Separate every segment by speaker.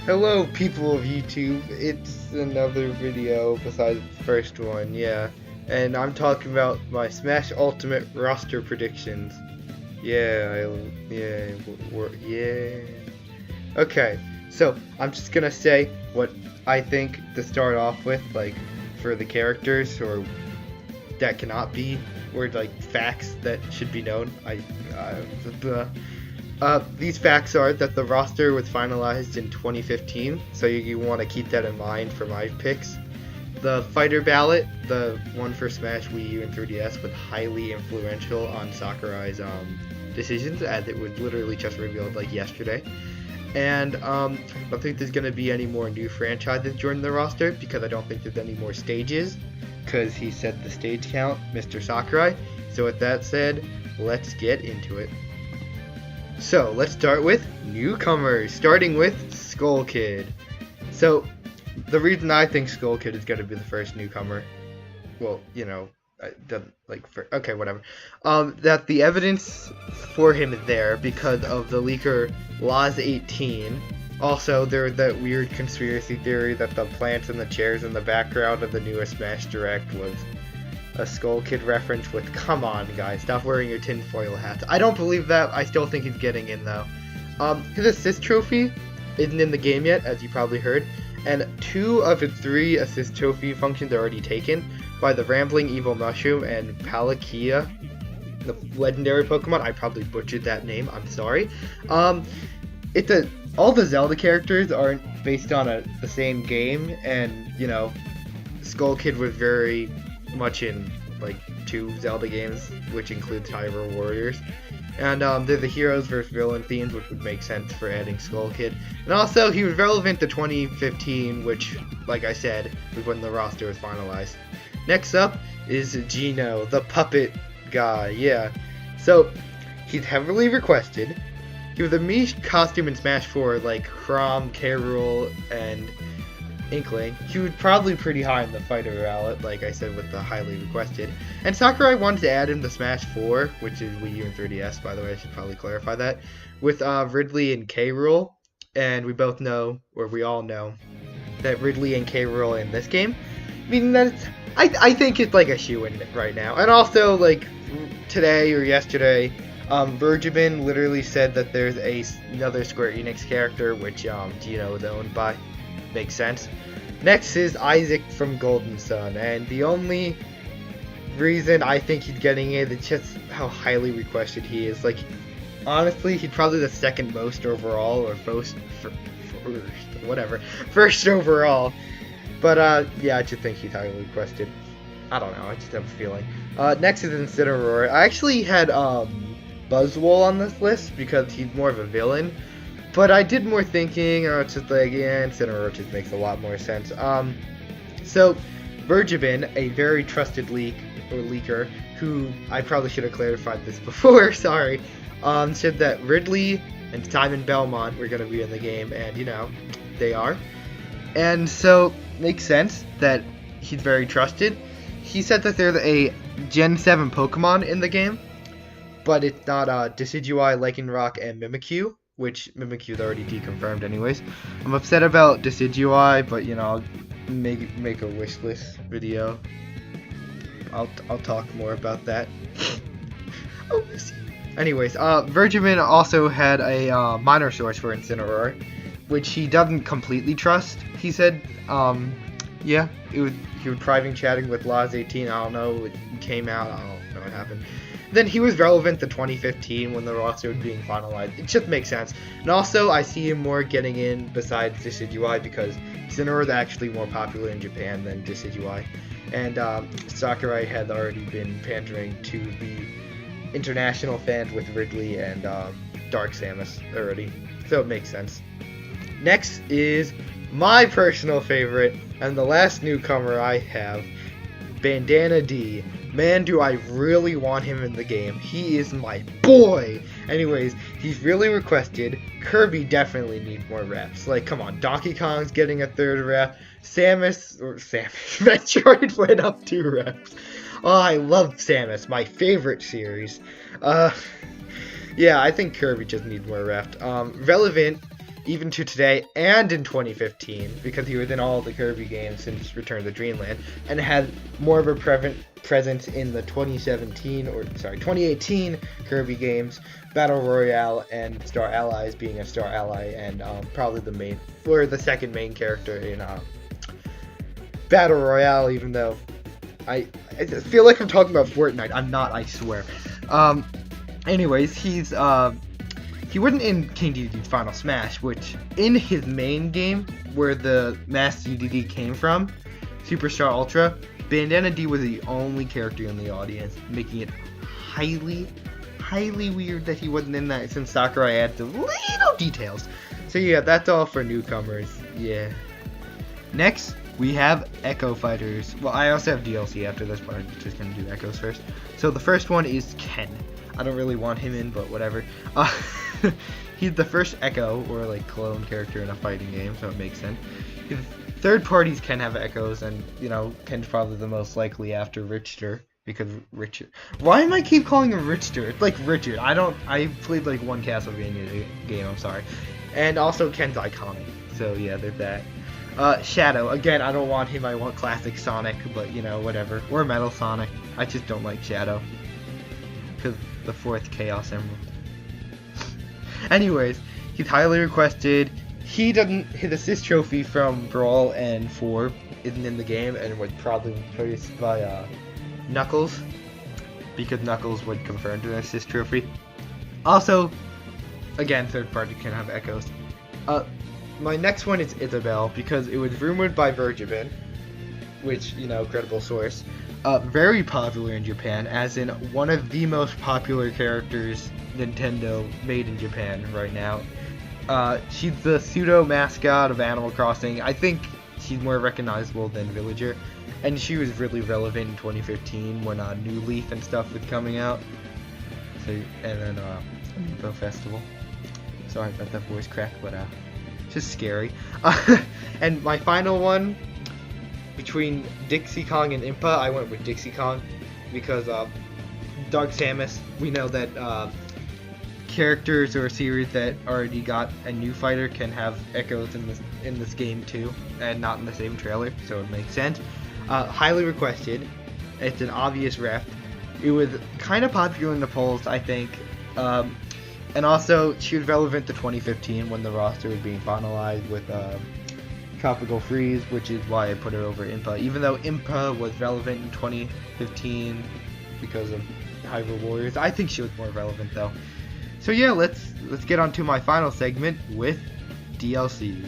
Speaker 1: Hello, people of YouTube. It's another video besides the first one, yeah. And I'm talking about my Smash Ultimate roster predictions. Yeah. Okay, so I'm just gonna say what I think to start off with, like for the characters or that cannot be, or like facts that should be known. These facts are that the roster was finalized in 2015, so you want to keep that in mind for my picks. The fighter ballot, the one for Smash, Wii U, and 3DS, was highly influential on Sakurai's decisions, as it was literally just revealed like yesterday. And I don't think there's going to be any more new franchises joining the roster, because I don't think there's any more stages, because he set the stage count, Mr. Sakurai. So with that said, let's get into it. So, let's start with newcomers, starting with Skull Kid. So, the reason I think Skull Kid is going to be the first newcomer, well, you know, okay, whatever, that the evidence for him is there because of the leaker Laws18. Also, there's that weird conspiracy theory that the plants and the chairs in the background of the newest Smash Direct was a Skull Kid reference with, come on guys, stop wearing your tinfoil hats. I don't believe that. I still think he's getting in though. His assist trophy isn't in the game yet, as you probably heard, and 2 of his 3 assist trophy functions are already taken by the Rambling Evil Mushroom and Palkia, the legendary Pokemon. I probably butchered that name, I'm sorry. All the Zelda characters aren't based on the same game, and you know, Skull Kid was very much in like 2 Zelda games, which includes Hyrule Warriors, and there's the heroes versus villain themes, which would make sense for adding Skull Kid. And also, he was relevant to 2015, which, like I said, was when the roster was finalized. Next up is Gino, the puppet guy. Yeah, so he's heavily requested. He was a Mii costume in Smash 4, like Chrom, K. Rool, and Inkling. He was probably pretty high in the fighter ballot, like I said, with the highly requested. And Sakurai wanted to add him to Smash 4, which is Wii U and 3DS, by the way, I should probably clarify that, with Ridley and K. Rool. And we both know, or we all know, that Ridley and K. Rool in this game, I mean, I think it's like a shoe-in right now. And also, like, today or yesterday, Virgin literally said that there's another Square Enix character, which Gino is owned by. Makes sense. Next is Isaac from Golden Sun, and the only reason I think he's getting it is just how highly requested he is. Like, honestly, he's probably the second most overall, or first overall. But yeah, I just think he's highly requested. I don't know, I just have a feeling. Next is Incineroar. I actually had Buzzwole on this list because he's more of a villain. But I did more thinking, it's just like, yeah, Incineroar just makes a lot more sense. So, Virgin, a very trusted leaker, who I probably should have clarified this before, sorry, said that Ridley and Simon Belmont were going to be in the game, and, you know, they are. And so, makes sense that he's very trusted. He said that there's a Gen 7 Pokemon in the game, but it's not Decidueye, Lycanroc, and Mimikyu, which Mimikyu's already deconfirmed anyways. I'm upset about Decidueye, but you know, I'll make a wish list video. I'll talk more about that. Oh, anyways, Virgin also had a minor source for Incineroar, which he doesn't completely trust. He said, yeah, he was private chatting with Laws18. I don't know, it came out, I don't know what happened. Then he was relevant to 2015 when the roster was being finalized. It just makes sense. And also, I see him more getting in besides Decidueye because Incineroar is actually more popular in Japan than Decidueye. And Sakurai had already been pandering to the international fans with Ridley and Dark Samus already. So it makes sense. Next is my personal favorite and the last newcomer I have, Bandana D. Man, do I really want him in the game. He is my boy! Anyways, he's really requested. Kirby definitely needs more reps. Like, come on, Donkey Kong's getting a 3rd rep. Samus, Metroid went up 2 reps. Oh, I love Samus, my favorite series. Yeah, I think Kirby just needs more reps. Relevant even to today and in 2015, because he was in all the Kirby games since Return to Dreamland, and had more of a presence in the 2018 Kirby games, Battle Royale and Star Allies, being a Star Ally and probably the second main character in Battle Royale, even though I feel like I'm talking about Fortnite. I'm not, I swear. Anyways, he wasn't in King DDD's Final Smash, which in his main game, where the Master DDD came from, Superstar Ultra, Bandana D was the only character in the audience, making it highly weird that he wasn't in that, since Sakurai adds the little details. So yeah, that's all for newcomers. Yeah. Next, we have Echo Fighters. Well, I also have DLC after this, but I'm just going to do Echoes first. So the first one is Ken. I don't really want him in, but whatever. He's the first Echo, or like clone character in a fighting game, so it makes sense. Third parties can have Echoes, and, you know, Ken's probably the most likely after Richter. Because Richard. Why am I keep calling him Richter? It's like Richard. I played like one Castlevania game, I'm sorry. And also Ken's iconic. So yeah, there's that. Shadow. Again, I don't want him. I want classic Sonic, but you know, whatever. Or Metal Sonic. I just don't like Shadow. Because the fourth Chaos Emerald. Anyways, he's highly requested. His assist trophy from Brawl and 4 isn't in the game and was probably replaced by Knuckles, because Knuckles would confirm an assist trophy. Also, again, third party can have Echoes. My next one is Isabelle, because it was rumored by Virgin, which, you know, credible source, very popular in Japan, as in one of the most popular characters Nintendo made in Japan right now. She's the pseudo mascot of Animal Crossing. I think she's more recognizable than Villager. And she was really relevant in 2015 when New Leaf and stuff was coming out. So, and then Amiibo Festival. Sorry about that voice crack, but just scary. And my final one, between Dixie Kong and Impa, I went with Dixie Kong because Dark Samus. We know that characters or a series that already got a new fighter can have echoes in this game too, and not in the same trailer, so it makes sense. Highly requested. It's an obvious ref. It was kind of popular in the polls, I think. And also, she was relevant to 2015 when the roster was being finalized with Tropical Freeze, which is why I put her over Impa. Even though Impa was relevant in 2015 because of Hyrule Warriors, I think she was more relevant though. So yeah, let's get on to my final segment with DLC.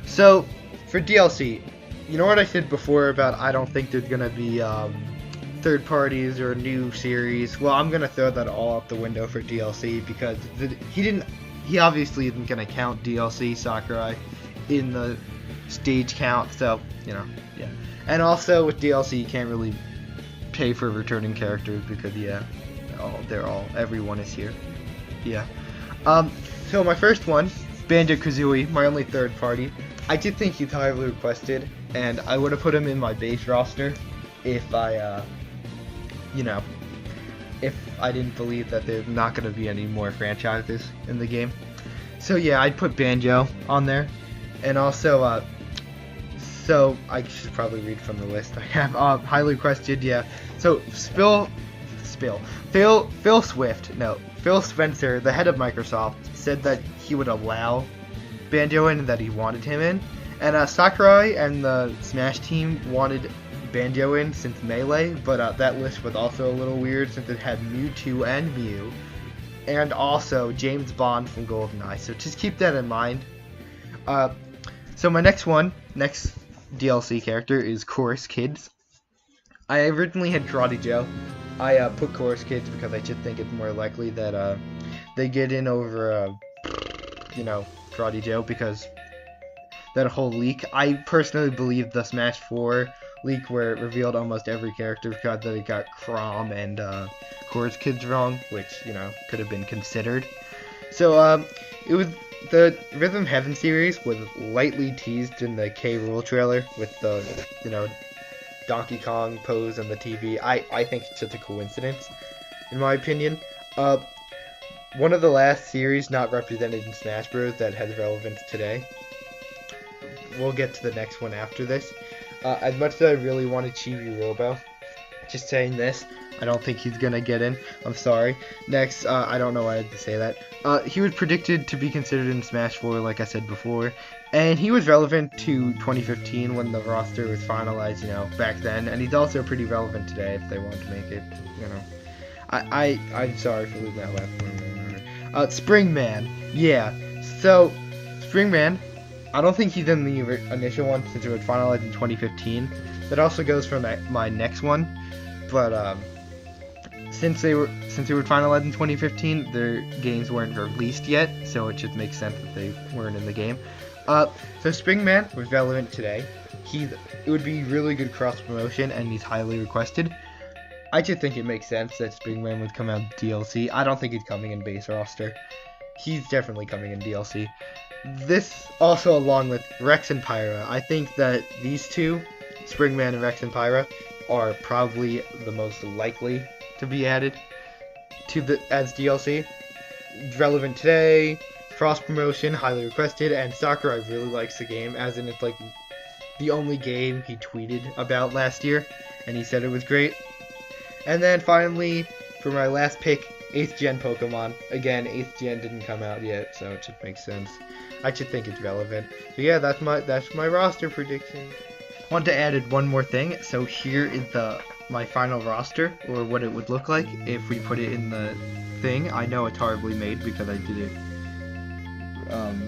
Speaker 1: So, for DLC, you know what I said before about I don't think there's gonna be third parties or new series? Well, I'm gonna throw that all out the window for DLC because he obviously isn't gonna count DLC Sakurai in the stage count, so you know, yeah. And also with DLC, you can't really pay for returning characters because yeah, everyone is here. Yeah. So my first one, Banjo-Kazooie, my only third party. I did think he's highly requested, and I would have put him in my base roster if I, if I didn't believe that there's not going to be any more franchises in the game. So yeah, I'd put Banjo on there, and also, so I should probably read from the list I have. Highly requested, yeah. So Phil Spencer, the head of Microsoft, said that he would allow Banjo in and that he wanted him in. And Sakurai and the Smash team wanted Banjo in since Melee, but that list was also a little weird since it had Mewtwo and Mew, and also James Bond from GoldenEye, so just keep that in mind. So my next DLC character is Chorus Kids. I originally had Karate Joe. I put Chorus Kids because I just think it's more likely that they get in over, Karate Joe, because that whole leak. I personally believe the Smash 4 leak where it revealed almost every character because that it got Chrom and Chorus Kids wrong, which, could have been considered. So, it was the Rhythm Heaven series was lightly teased in the K. Rool trailer with the, Donkey Kong pose on the TV. I think it's just a coincidence, in my opinion. one of the last series not represented in Smash Bros. That has relevance today. We'll get to the next one after this. As much as I really wanted Chibi Robo, just saying this, I don't think he's gonna get in. I'm sorry. Next, I don't know why I had to say that. He was predicted to be considered in Smash 4, like I said before, and he was relevant to 2015 when the roster was finalized, back then, and he's also pretty relevant today if they want to make it, I'm sorry for losing that last one. Springman. Yeah. So, Springman, I don't think he's in the initial one since it was finalized in 2015. That also goes for my next one. But since it was finalized in 2015, their games weren't released yet, so it just makes sense that they weren't in the game. So Springman was relevant today. It would be really good cross promotion, and he's highly requested. I just think it makes sense that Springman would come out DLC. I don't think he's coming in base roster. He's definitely coming in DLC. This also along with Rex and Pyra. I think that these two, Springman and Rex and Pyra, are probably the most likely to be added as DLC. Relevant today, cross promotion, highly requested, and Sakurai really likes the game, as in it's like the only game he tweeted about last year, and he said it was great. And then finally, for my last pick, 8th gen Pokemon. Again, 8th gen didn't come out yet, so it should make sense. I should think it's relevant. So yeah, that's my roster prediction. I want to add one more thing. So here is my final roster, or what it would look like if we put it in the thing. I know it's horribly made because I did it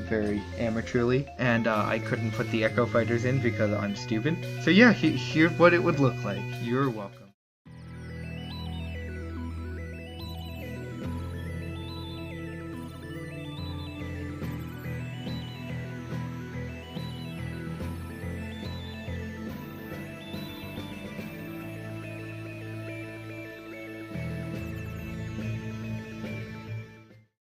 Speaker 1: very amateurly, and I couldn't put the Echo Fighters in because I'm stupid. So yeah, here's what it would look like. You're welcome.